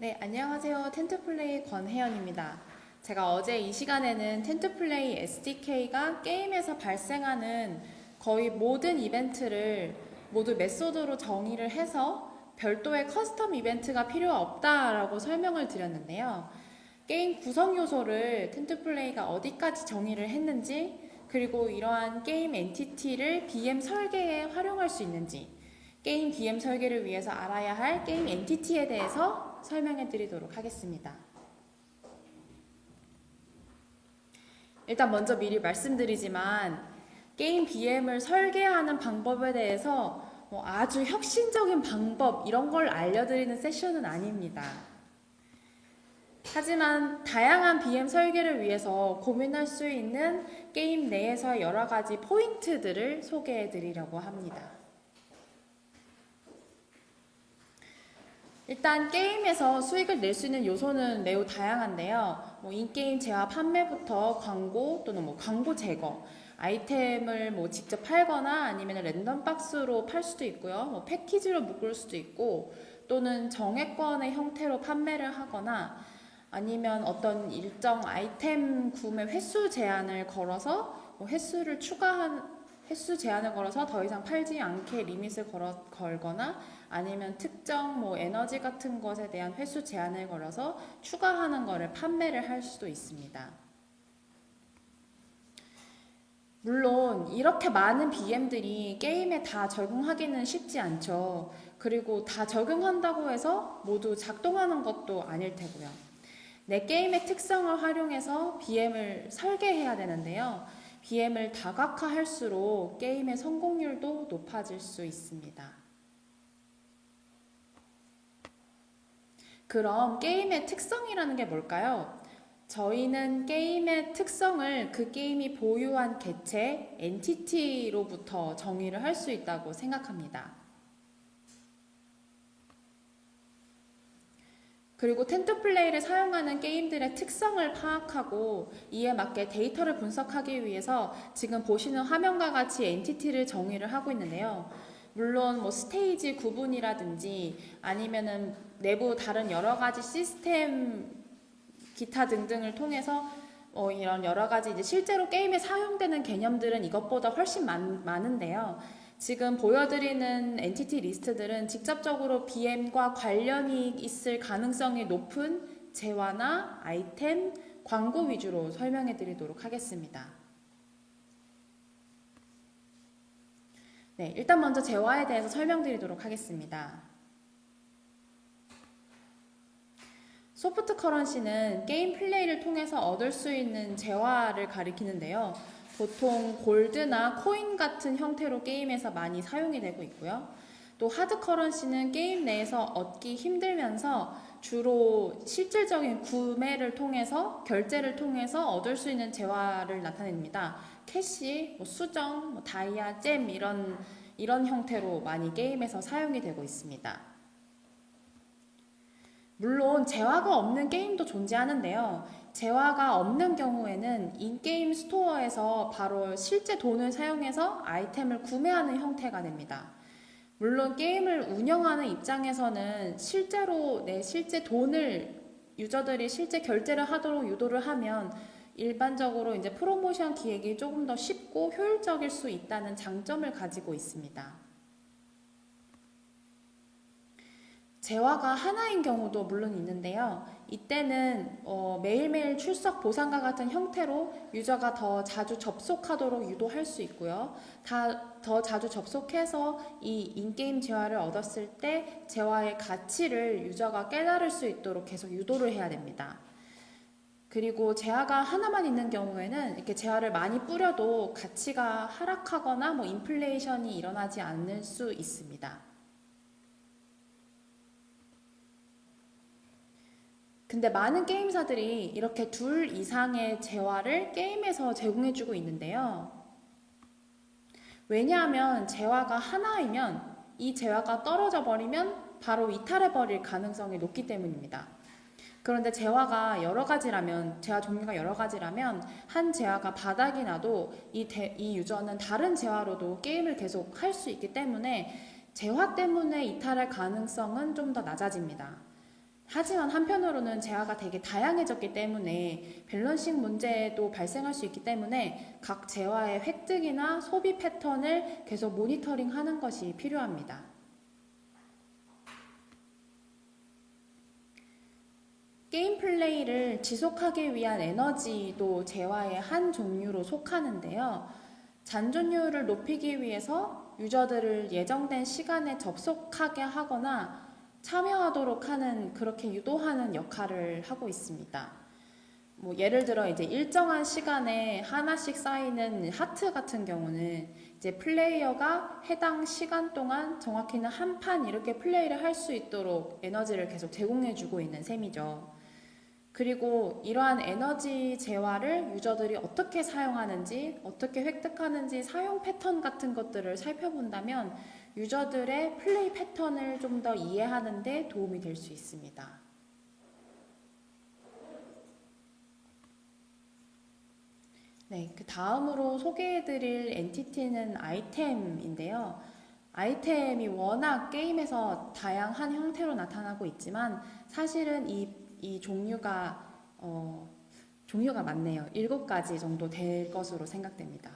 네, 안녕하세요. 텐트플레이 권혜연입니다. 제가 어제 이 시간에는 텐트플레이 SDK가 게임에서 발생하는 거의 모든 이벤트를 모두 메소드로 정의를 해서 별도의 커스텀 이벤트가 필요 없다라고 설명을 드렸는데요. 게임 구성 요소를 텐트플레이가 어디까지 정의를 했는지, 그리고 이러한 게임 엔티티를 BM 설계에 활용할 수 있는지, 게임 BM 설계를 위해서 알아야 할 게임 엔티티에 대해서 설명해 드리도록 하겠습니다. 일단 먼저 미리 말씀드리지만 게임 BM을 설계하는 방법에 대해서 아주 혁신적인 방법 이런 걸 알려드리는 세션은 아닙니다. 하지만 다양한 BM 설계를 위해서 고민할 수 있는 게임 내에서의 여러 가지 포인트들을 소개해 드리려고 합니다. 일단 게임에서 수익을 낼 수 있는 요소는 매우 다양한데요. 인게임 재화 판매부터 광고 또는 광고 제거, 아이템을 직접 팔거나 아니면 랜덤 박스로 팔 수도 있고요. 패키지로 묶을 수도 있고 또는 정액권의 형태로 판매를 하거나 아니면 어떤 일정 아이템 구매 횟수 제한을 걸어서 횟수 제한을 걸어서 더 이상 팔지 않게 리밋을 걸거나 아니면 특정 에너지 같은 것에 대한 횟수 제한을 걸어서 추가하는 거를 판매를 할 수도 있습니다. 물론 이렇게 많은 BM들이 게임에 다 적용하기는 쉽지 않죠. 그리고 다 적용한다고 해서 모두 작동하는 것도 아닐 테고요. 내 게임의 특성을 활용해서 BM을 설계해야 되는데요. BM을 다각화할수록 게임의 성공률도 높아질 수 있습니다. 그럼 게임의 특성이라는 게 뭘까요? 저희는 게임의 특성을 그 게임이 보유한 객체, 엔티티로부터 정의를 할 수 있다고 생각합니다. 그리고 텐트플레이를 사용하는 게임들의 특성을 파악하고 이에 맞게 데이터를 분석하기 위해서 지금 보시는 화면과 같이 엔티티를 정의를 하고 있는데요. 물론 스테이지 구분이라든지 아니면은 내부 다른 여러 가지 시스템 기타 등등을 통해서 이런 여러 가지 이제 실제로 게임에 사용되는 개념들은 이것보다 훨씬 많은데요. 지금 보여드리는 엔티티 리스트들은 직접적으로 BM과 관련이 있을 가능성이 높은 재화나 아이템, 광고 위주로 설명해 드리도록 하겠습니다. 네, 일단 먼저 재화에 대해서 설명드리도록 하겠습니다. 소프트 커런시는 게임 플레이를 통해서 얻을 수 있는 재화를 가리키는데요. 보통 골드나 코인 같은 형태로 게임에서 많이 사용이 되고 있고요. 또 하드 커런시는 게임 내에서 얻기 힘들면서 주로 실질적인 구매를 통해서 결제를 통해서 얻을 수 있는 재화를 나타냅니다. 캐시, 수정, 다이아, 잼 이런 형태로 많이 게임에서 사용이 되고 있습니다. 물론 재화가 없는 게임도 존재하는데요. 재화가 없는 경우에는 인게임 스토어에서 바로 실제 돈을 사용해서 아이템을 구매하는 형태가 됩니다. 물론 게임을 운영하는 입장에서는 실제로 내 실제 돈을 유저들이 실제 결제를 하도록 유도를 하면 일반적으로 이제 프로모션 기획이 조금 더 쉽고 효율적일 수 있다는 장점을 가지고 있습니다. 재화가 하나인 경우도 물론 있는데요. 이때는 매일매일 출석 보상과 같은 형태로 유저가 더 자주 접속하도록 유도할 수 있고요. 더 자주 접속해서 이 인게임 재화를 얻었을 때 재화의 가치를 유저가 깨달을 수 있도록 계속 유도를 해야 됩니다. 그리고 재화가 하나만 있는 경우에는 이렇게 재화를 많이 뿌려도 가치가 하락하거나 인플레이션이 일어나지 않을 수 있습니다. 근데 많은 게임사들이 이렇게 둘 이상의 재화를 게임에서 제공해주고 있는데요. 왜냐하면 재화가 하나이면 이 재화가 떨어져 버리면 바로 이탈해버릴 가능성이 높기 때문입니다. 그런데 재화 종류가 여러 가지라면 한 재화가 바닥이 나도 이 유저는 다른 재화로도 게임을 계속 할 수 있기 때문에 재화 때문에 이탈할 가능성은 좀 더 낮아집니다. 하지만 한편으로는 재화가 되게 다양해졌기 때문에 밸런싱 문제도 발생할 수 있기 때문에 각 재화의 획득이나 소비 패턴을 계속 모니터링 하는 것이 필요합니다. 게임 플레이를 지속하기 위한 에너지도 재화의 한 종류로 속하는데요. 잔존율을 높이기 위해서 유저들을 예정된 시간에 접속하게 하거나 참여하도록 하는, 그렇게 유도하는 역할을 하고 있습니다. 뭐 예를 들어 이제 일정한 시간에 하나씩 쌓이는 하트 같은 경우는 이제 플레이어가 해당 시간 동안 정확히는 한 판 이렇게 플레이를 할 수 있도록 에너지를 계속 제공해주고 있는 셈이죠. 그리고 이러한 에너지 재화를 유저들이 어떻게 사용하는지, 어떻게 획득하는지 사용 패턴 같은 것들을 살펴본다면 유저들의 플레이 패턴을 좀 더 이해하는 데 도움이 될 수 있습니다. 네, 그 다음으로 소개해드릴 엔티티는 아이템인데요. 아이템이 워낙 게임에서 다양한 형태로 나타나고 있지만 사실은 이 종류가 많네요. 7가지 정도 될 것으로 생각됩니다.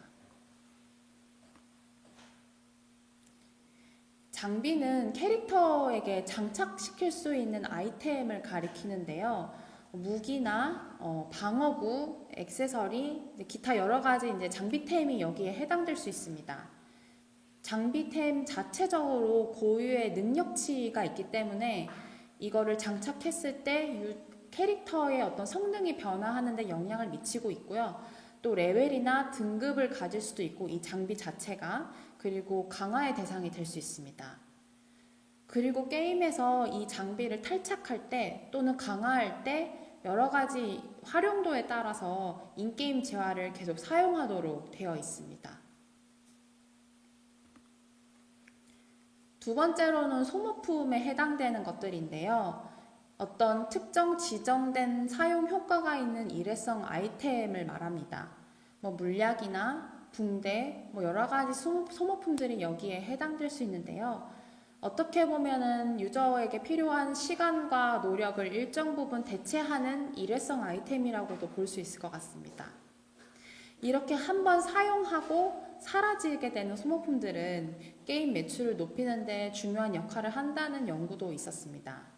장비는 캐릭터에게 장착시킬 수 있는 아이템을 가리키는데요. 무기나 방어구, 액세서리, 기타 여러 가지 이제 장비템이 여기에 해당될 수 있습니다. 장비템 자체적으로 고유의 능력치가 있기 때문에 이거를 장착했을 때 캐릭터의 어떤 성능이 변화하는 데 영향을 미치고 있고요. 또 레벨이나 등급을 가질 수도 있고 이 장비 자체가, 그리고 강화의 대상이 될 수 있습니다. 그리고 게임에서 이 장비를 탈착할 때 또는 강화할 때 여러 가지 활용도에 따라서 인게임 재화를 계속 사용하도록 되어 있습니다. 두 번째로는 소모품에 해당되는 것들인데요. 어떤 특정 지정된 사용 효과가 있는 일회성 아이템을 말합니다. 뭐 물약이나 붕대, 뭐 여러 가지 소모품들이 여기에 해당될 수 있는데요. 어떻게 보면은 유저에게 필요한 시간과 노력을 일정 부분 대체하는 일회성 아이템이라고도 볼 수 있을 것 같습니다. 이렇게 한번 사용하고 사라지게 되는 소모품들은 게임 매출을 높이는 데 중요한 역할을 한다는 연구도 있었습니다.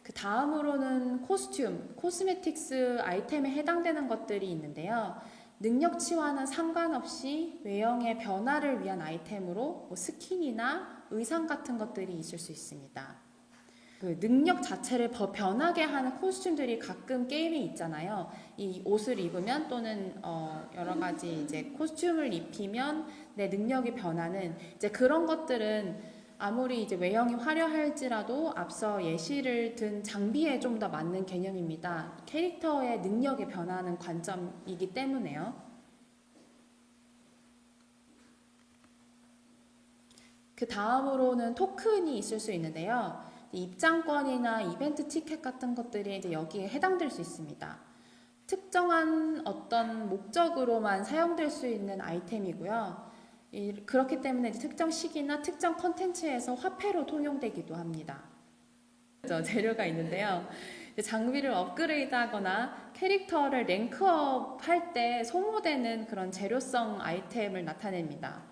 그 다음으로는 코스메틱스 아이템에 해당되는 것들이 있는데요. 능력치와는 상관없이 외형의 변화를 위한 아이템으로 뭐 스킨이나 의상 같은 것들이 있을 수 있습니다. 그 능력 자체를 변하게 하는 코스튬들이 가끔 게임에 있잖아요. 이 옷을 입으면 또는 여러 가지 이제 코스튬을 입히면 내 능력이 변하는 이제 그런 것들은 아무리 이제 외형이 화려할지라도 앞서 예시를 든 장비에 좀 더 맞는 개념입니다. 캐릭터의 능력이 변하는 관점이기 때문에요. 그 다음으로는 토큰이 있을 수 있는데요. 입장권이나 이벤트 티켓 같은 것들이 이제 여기에 해당될 수 있습니다. 특정한 어떤 목적으로만 사용될 수 있는 아이템이고요. 그렇기 때문에 특정 시기나 특정 컨텐츠에서 화폐로 통용되기도 합니다. 재료가 있는데요. 장비를 업그레이드하거나 캐릭터를 랭크업 할 때 소모되는 그런 재료성 아이템을 나타냅니다.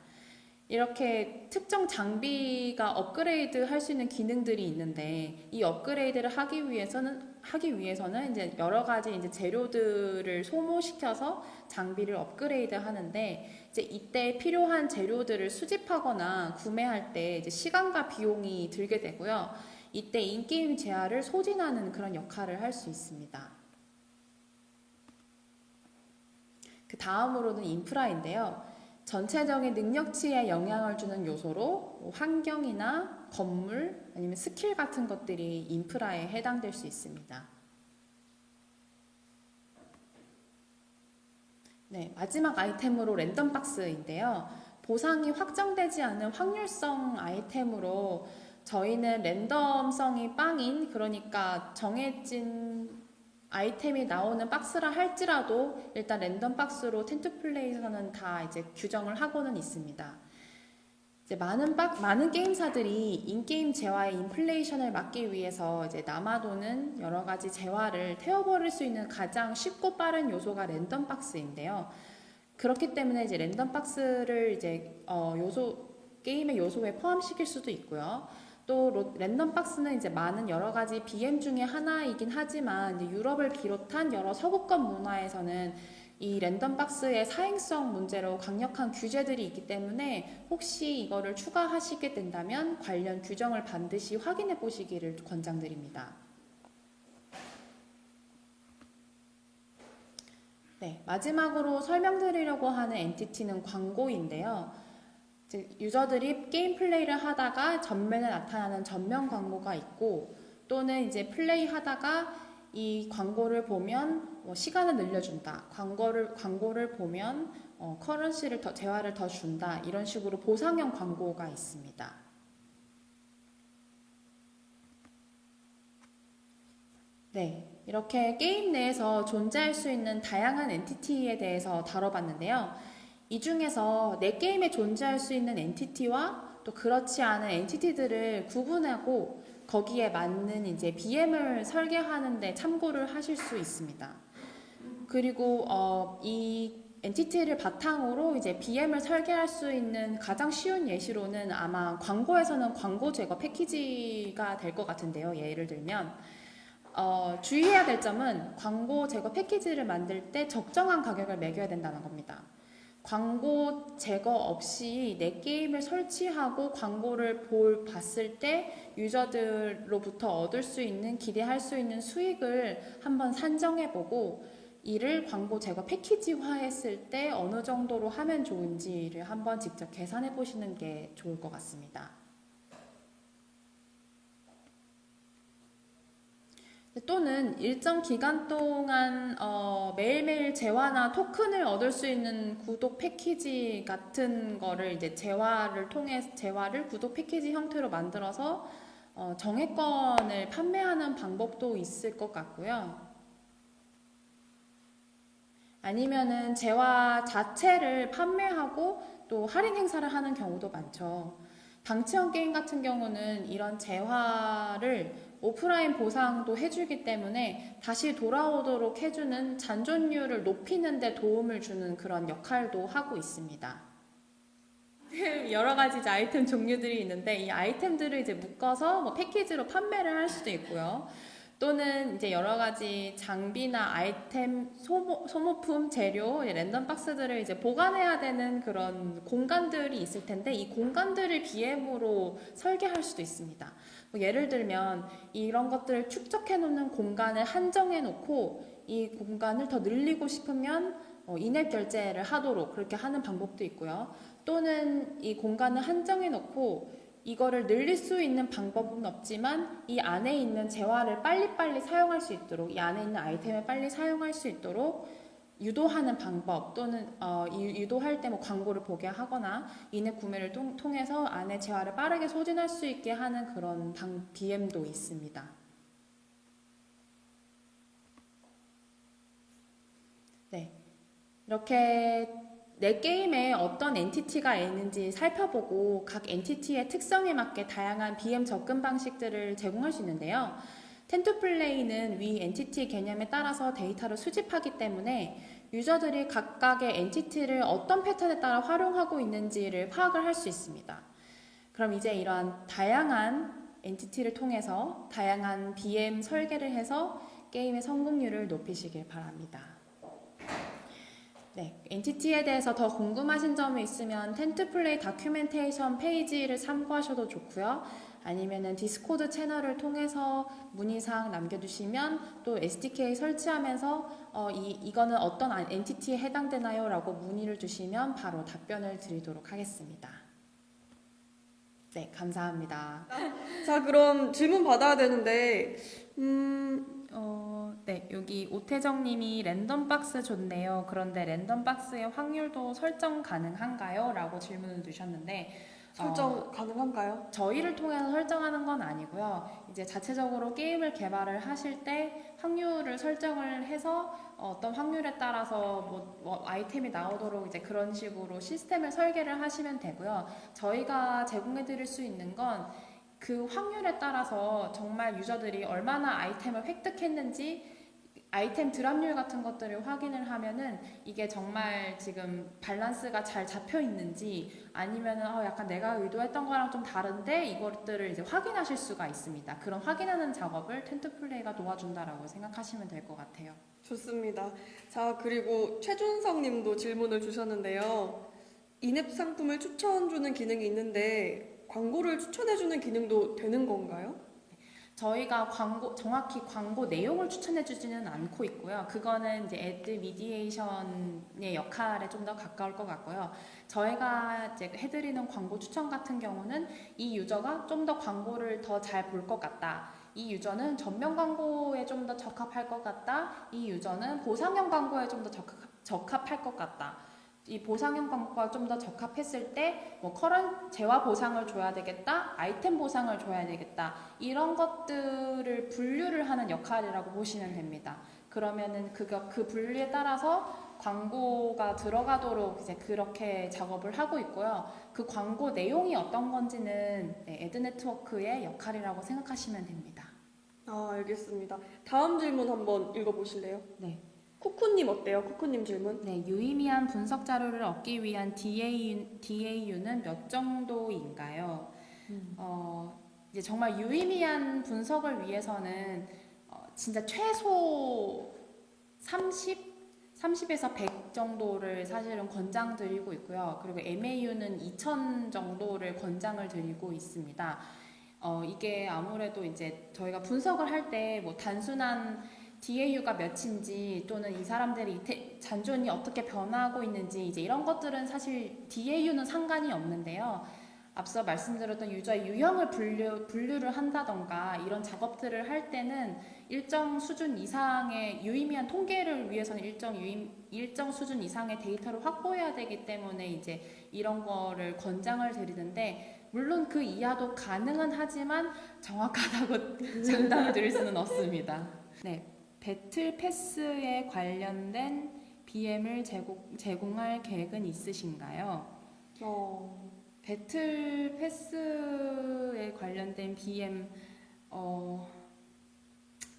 이렇게 특정 장비가 업그레이드 할 수 있는 기능들이 있는데 이 업그레이드를 하기 위해서는 이제 여러 가지 이제 재료들을 소모시켜서 장비를 업그레이드 하는데 이제 이때 필요한 재료들을 수집하거나 구매할 때 이제 시간과 비용이 들게 되고요. 이때 인게임 재화를 소진하는 그런 역할을 할 수 있습니다. 그 다음으로는 인프라인데요. 전체적인 능력치에 영향을 주는 요소로 환경이나 건물 아니면 스킬 같은 것들이 인프라에 해당될 수 있습니다. 네, 마지막 아이템으로 랜덤박스인데요. 보상이 확정되지 않은 확률성 아이템으로 저희는 랜덤성이 빵인, 그러니까 정해진 아이템이 나오는 박스라 할지라도 일단 랜덤 박스로 텐트플레이에서는 다 이제 규정을 하고는 있습니다. 이제 많은 게임사들이 인게임 재화의 인플레이션을 막기 위해서 이제 남아도는 여러 가지 재화를 태워버릴 수 있는 가장 쉽고 빠른 요소가 랜덤 박스인데요. 그렇기 때문에 이제 랜덤 박스를 이제 게임의 요소에 포함시킬 수도 있고요. 또 랜덤 박스는 이제 많은 여러 가지 BM 중에 하나이긴 하지만 이제 유럽을 비롯한 여러 서구권 문화에서는 이 랜덤 박스의 사행성 문제로 강력한 규제들이 있기 때문에 혹시 이거를 추가하시게 된다면 관련 규정을 반드시 확인해 보시기를 권장드립니다. 네, 마지막으로 설명드리려고 하는 엔티티는 광고인데요. 유저들이 게임 플레이를 하다가 전면에 나타나는 전면 광고가 있고 또는 이제 플레이 하다가 이 광고를 보면 시간을 늘려준다. 광고를 보면 재화를 더 준다. 이런 식으로 보상형 광고가 있습니다. 네, 이렇게 게임 내에서 존재할 수 있는 다양한 엔티티에 대해서 다뤄봤는데요. 이 중에서 내 게임에 존재할 수 있는 엔티티와 또 그렇지 않은 엔티티들을 구분하고 거기에 맞는 이제 BM을 설계하는데 참고를 하실 수 있습니다. 그리고 이 엔티티를 바탕으로 이제 BM을 설계할 수 있는 가장 쉬운 예시로는 아마 광고에서는 광고 제거 패키지가 될 것 같은데요. 예를 들면 주의해야 될 점은 광고 제거 패키지를 만들 때 적정한 가격을 매겨야 된다는 겁니다. 광고 제거 없이 내 게임을 설치하고 광고를 봤을 때 유저들로부터 얻을 수 있는 기대할 수 있는 수익을 한번 산정해보고 이를 광고 제거 패키지화 했을 때 어느 정도로 하면 좋은지를 한번 직접 계산해 보시는 게 좋을 것 같습니다. 또는 일정 기간 동안 매일매일 재화나 토큰을 얻을 수 있는 구독 패키지 같은 거를 이제 재화를 구독 패키지 형태로 만들어서 정액권을 판매하는 방법도 있을 것 같고요. 아니면은 재화 자체를 판매하고 또 할인 행사를 하는 경우도 많죠. 방치형 게임 같은 경우는 이런 재화를 오프라인 보상도 해주기 때문에 다시 돌아오도록 해주는 잔존율을 높이는 데 도움을 주는 그런 역할도 하고 있습니다. 여러 가지 이제 아이템 종류들이 있는데 이 아이템들을 이제 묶어서 뭐 패키지로 판매를 할 수도 있고요. 또는 이제 여러 가지 장비나 아이템, 소모품, 재료, 랜덤 박스들을 이제 보관해야 되는 그런 공간들이 있을 텐데 이 공간들을 BM으로 설계할 수도 있습니다. 뭐 예를 들면 이런 것들을 축적해 놓는 공간을 한정해 놓고 이 공간을 더 늘리고 싶으면 인앱 결제를 하도록 그렇게 하는 방법도 있고요. 또는 이 공간을 한정해 놓고 이거를 늘릴 수 있는 방법은 없지만 이 안에 있는 재화를 빨리빨리 사용할 수 있도록 이 안에 있는 아이템을 빨리 사용할 수 있도록 유도하는 방법 또는 유도할 때 뭐 광고를 보게 하거나 인앱 구매를 통해서 안에 재화를 빠르게 소진할 수 있게 하는 그런 BM도 있습니다. 네, 이렇게 내 게임에 어떤 엔티티가 있는지 살펴보고 각 엔티티의 특성에 맞게 다양한 BM 접근 방식들을 제공할 수 있는데요. 텐투플레이는 위 엔티티 개념에 따라서 데이터를 수집하기 때문에 유저들이 각각의 엔티티를 어떤 패턴에 따라 활용하고 있는지를 파악을 할 수 있습니다. 그럼 이제 이러한 다양한 엔티티를 통해서 다양한 BM 설계를 해서 게임의 성공률을 높이시길 바랍니다. 네, 엔티티에 대해서 더 궁금하신 점이 있으면 텐트플레이 다큐멘테이션 페이지를 참고하셔도 좋고요. 아니면은 디스코드 채널을 통해서 문의사항 남겨주시면 또 SDK 설치하면서 이거는 어떤 엔티티에 해당되나요? 라고 문의를 주시면 바로 답변을 드리도록 하겠습니다. 네, 감사합니다. 자, 그럼 질문 받아야 되는데, 네, 여기 오태정님이 랜덤박스 좋네요. 그런데 랜덤박스의 확률도 설정 가능한가요? 라고 질문을 주셨는데 설정 가능한가요? 저희를 통해서 설정하는 건 아니고요. 이제 자체적으로 게임을 개발을 하실 때 확률을 설정을 해서 어떤 확률에 따라서 뭐 아이템이 나오도록 이제 그런 식으로 시스템을 설계를 하시면 되고요. 저희가 제공해 드릴 수 있는 건 그 확률에 따라서 정말 유저들이 얼마나 아이템을 획득했는지 아이템 드랍률 같은 것들을 확인을 하면은 이게 정말 지금 밸런스가 잘 잡혀 있는지 아니면은 약간 내가 의도했던 거랑 좀 다른데 이것들을 이제 확인하실 수가 있습니다. 그런 확인하는 작업을 텐트플레이가 도와준다라고 생각하시면 될 것 같아요. 좋습니다. 자, 그리고 최준성 님도 질문을 주셨는데요. 인앱 상품을 추천주는 기능이 있는데 광고를 추천해주는 기능도 되는 건가요? 저희가 정확히 광고 내용을 추천해 주지는 않고 있고요. 그거는 이제 애드 미디에이션의 역할에 좀 더 가까울 것 같고요. 저희가 이제 해드리는 광고 추천 같은 경우는 이 유저가 좀 더 광고를 더 잘 볼 것 같다. 이 유저는 전면 광고에 좀 더 적합할 것 같다. 이 유저는 보상형 광고에 좀 더 적합할 것 같다. 이 보상형 광고가 좀 더 적합했을 때 뭐 커런 재화 보상을 줘야 되겠다, 아이템 보상을 줘야 되겠다 이런 것들을 분류를 하는 역할이라고 보시면 됩니다. 그러면은 그 분류에 따라서 광고가 들어가도록 이제 그렇게 작업을 하고 있고요. 그 광고 내용이 어떤 건지는 애드 네트워크의 역할이라고 생각하시면 됩니다. 아, 알겠습니다. 다음 질문 한번 읽어보실래요? 네. 쿠쿠님 어때요? 쿠쿠님 질문. 네, 유의미한 분석 자료를 얻기 위한 DAU는 몇 정도인가요? 이제 정말 유의미한 분석을 위해서는 진짜 최소 30에서 100 정도를 사실은 권장드리고 있고요. 그리고 MAU는 2000 정도를 권장을 드리고 있습니다. 이게 아무래도 이제 저희가 분석을 할 때 뭐 단순한 DAU가 몇인지 또는 이 사람들이 잔존이 어떻게 변화하고 있는지 이제 이런 것들은 사실 DAU는 상관이 없는데요. 앞서 말씀드렸던 유저의 유형을 분류를 한다던가 이런 작업들을 할 때는 일정 수준 이상의 유의미한 통계를 위해서는 일정 수준 이상의 데이터를 확보해야 되기 때문에 이제 이런 거를 권장을 드리는데 물론 그 이하도 가능은 하지만 정확하다고 장담을 드릴 수는 없습니다. 네. 배틀 패스에 관련된 BM을 제공할 계획은 있으신가요? 배틀 패스에 관련된 BM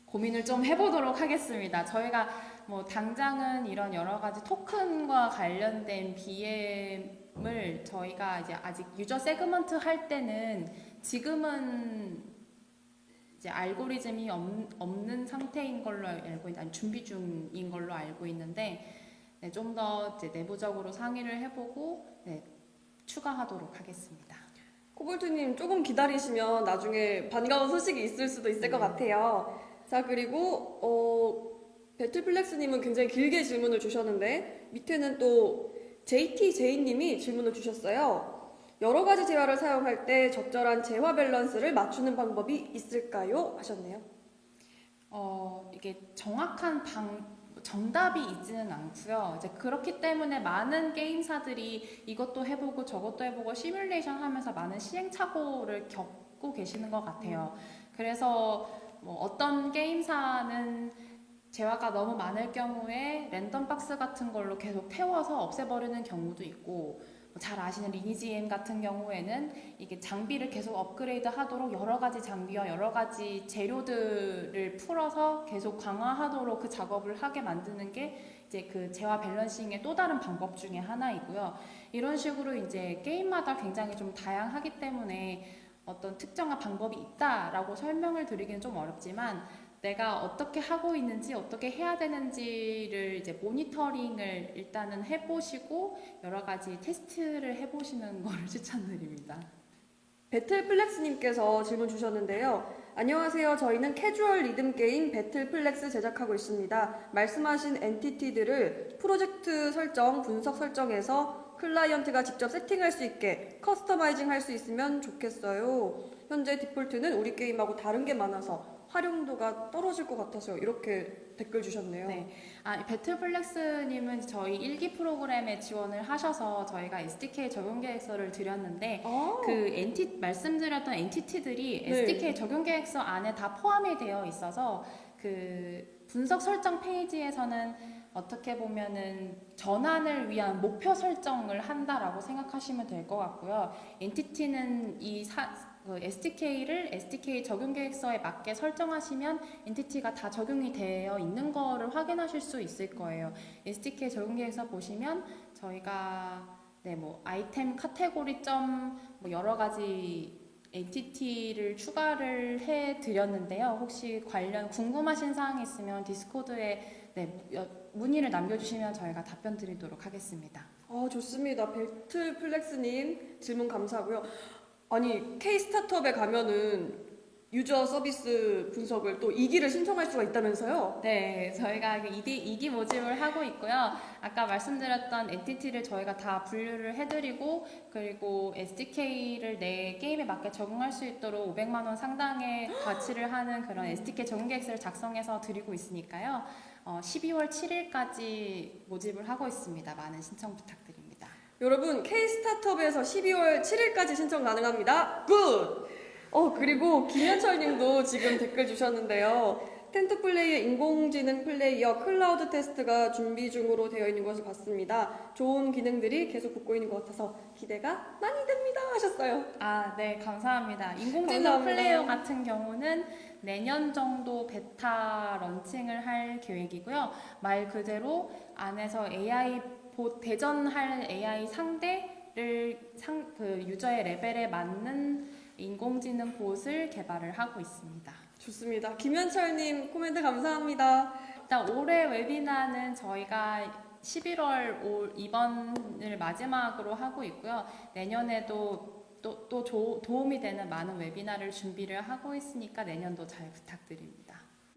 고민을 좀 해보도록 하겠습니다. 저희가 뭐 당장은 이런 여러 가지 토큰과 관련된 BM을 저희가 이제 아직 유저 세그먼트 할 때는 지금은 이제 알고리즘이 없는 상태인 걸로 알고 있는 준비 중인 걸로 알고 있는데 네, 좀 더 내부적으로 상의를 해보고 추가하도록 하겠습니다. 코볼트님 조금 기다리시면 나중에 반가운 소식이 있을 수도 있을 것 같아요. 자, 그리고 배틀플렉스님은 굉장히 길게 질문을 주셨는데 밑에는 또 JTJ님이 질문을 주셨어요. 여러 가지 재화를 사용할 때 적절한 재화 밸런스를 맞추는 방법이 있을까요? 하셨네요. 이게 정확한 정답이 있지는 않고요. 이제 그렇기 때문에 많은 게임사들이 이것도 해보고 저것도 해보고 시뮬레이션 하면서 많은 시행착오를 겪고 계시는 것 같아요. 그래서 뭐 어떤 게임사는 재화가 너무 많을 경우에 랜덤 박스 같은 걸로 계속 태워서 없애버리는 경우도 있고 잘 아시는 리니지 M 같은 경우에는 이게 장비를 계속 업그레이드 하도록 여러 가지 장비와 여러 가지 재료들을 풀어서 계속 강화하도록 그 작업을 하게 만드는 게 이제 그 재화 밸런싱의 또 다른 방법 중에 하나이고요. 이런 식으로 이제 게임마다 굉장히 좀 다양하기 때문에 어떤 특정한 방법이 있다라고 설명을 드리기는 좀 어렵지만 내가 어떻게 하고 있는지 어떻게 해야 되는지를 이제 모니터링을 일단은 해보시고 여러 가지 테스트를 해보시는 거를 추천드립니다. 배틀플렉스님께서 질문 주셨는데요. 안녕하세요. 저희는 캐주얼 리듬 게임 배틀플렉스 제작하고 있습니다. 말씀하신 엔티티들을 프로젝트 설정, 분석 설정에서 클라이언트가 직접 세팅할 수 있게 커스터마이징 할 수 있으면 좋겠어요. 현재 디폴트는 우리 게임하고 다른 게 많아서 활용도가 떨어질 것 같아서요. 이렇게 댓글 주셨네요. 네. 배틀플렉스님은 저희 1기 프로그램에 지원을 하셔서 저희가 SDK 적용 계획서를 드렸는데 아, 말씀드렸던 엔티티들이 네. SDK 적용 계획서 안에 다 포함이 되어 있어서 그 분석 설정 페이지에서는 어떻게 보면은 전환을 위한 목표 설정을 한다라고 생각하시면 될 것 같고요. 엔티티는 SDK를 SDK 적용 계획서에 맞게 설정하시면 엔티티가 다 적용이 되어 있는 거를 확인하실 수 있을 거예요. SDK 적용 계획서 보시면 저희가 아이템 카테고리 여러 가지 엔티티를 추가를 해 드렸는데요. 혹시 관련 궁금하신 사항이 있으면 디스코드에 문의를 남겨주시면 저희가 답변 드리도록 하겠습니다. 좋습니다. 배틀플렉스님 질문 감사하고요. 아니, K-스타트업에 가면은 유저 서비스 분석을 또 2기를 신청할 수가 있다면서요? 네, 저희가 2기 모집을 하고 있고요. 아까 말씀드렸던 엔티티를 저희가 다 분류를 해드리고, 그리고 SDK를 내 게임에 맞게 적용할 수 있도록 500만 원 상당의 가치를 하는 그런 SDK 적용 계획서를 작성해서 드리고 있으니까요. 12월 7일까지 모집을 하고 있습니다. 많은 신청 부탁드립니다. 여러분, K-스타트업에서 12월 7일까지 신청 가능합니다. 굿! 그리고 김현철 님도 지금 댓글 주셨는데요. 텐트플레이의 인공지능 플레이어 클라우드 테스트가 준비 중으로 되어 있는 것을 봤습니다. 좋은 기능들이 계속 붙고 있는 것 같아서 기대가 많이 됩니다 하셨어요. 네, 감사합니다. 인공지능 감사합니다. 플레이어 같은 경우는 내년 정도 베타 런칭을 할 계획이고요. 말 그대로 안에서 AI 대전할 AI 상대를 유저의 레벨에 맞는 인공지능 봇을 개발을 하고 있습니다. 좋습니다. 김현철님 코멘트 감사합니다. 일단 올해 웨비나는 저희가 11월 이번을 마지막으로 하고 있고요. 내년에도 또 도움이 되는 많은 웨비나를 준비를 하고 있으니까 내년도 잘 부탁드립니다.